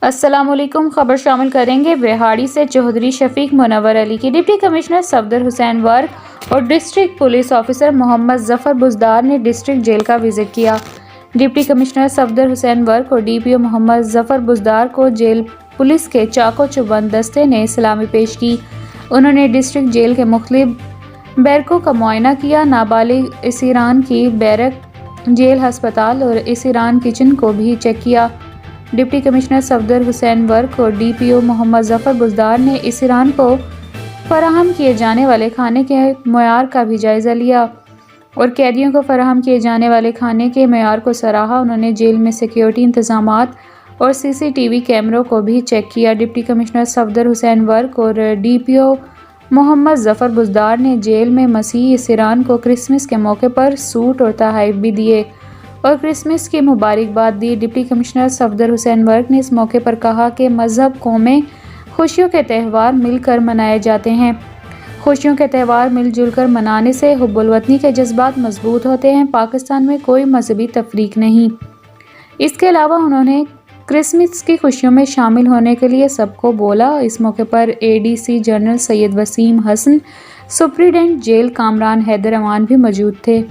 السلام علیکم۔ خبر شامل کریں گے بہاڑی سے چودھری شفیق منور علی کی ڈپٹی کمشنر صفدر حسین ورک اور ڈسٹرکٹ پولیس آفیسر محمد ظفر بزدار نے ڈسٹرکٹ جیل کا وزٹ کیا۔ ڈپٹی کمشنر صفدر حسین ورک اور ڈی پی او محمد ظفر بزدار کو جیل پولیس کے چاق و چوبند دستے نے سلامی پیش کی۔ انہوں نے ڈسٹرکٹ جیل کے مختلف بیرکوں کا معائنہ کیا۔ نابالغ اسیران کی بیرک، جیل ہسپتال اور اسیران کچن کو بھی چیک کیا۔ ڈپٹی کمشنر صفدر حسین ورک اور ڈی پی او محمد ظفر بزدار نے اسیران کو فراہم کیے جانے والے کھانے کے معیار کا بھی جائزہ لیا اور قیدیوں کو فراہم کیے جانے والے کھانے کے معیار کو سراہا۔ انہوں نے جیل میں سیکیورٹی انتظامات اور سی سی ٹی وی کیمروں کو بھی چیک کیا۔ ڈپٹی کمشنر صفدر حسین ورک اور ڈی پی او محمد ظفر بزدار نے جیل میں مسیحی اسیران کو کرسمس کے موقع پر سوٹ اور تحائف بھی دیے اور کرسمس کی مبارکباد دی۔ ڈپٹی کمشنر صفدر حسین ورک نے اس موقع پر کہا کہ مذہب، قومیں، خوشیوں کے تہوار مل کر منائے جاتے ہیں۔ خوشیوں کے تہوار مل جل کر منانے سے حب الوطنی کے جذبات مضبوط ہوتے ہیں۔ پاکستان میں کوئی مذہبی تفریق نہیں۔ اس کے علاوہ انہوں نے کرسمس کی خوشیوں میں شامل ہونے کے لیے سب کو بولا۔ اس موقع پر اے ڈی سی جنرل سید وسیم حسن، سپرنٹنڈنٹ جیل کامران حیدر امان بھی موجود تھے۔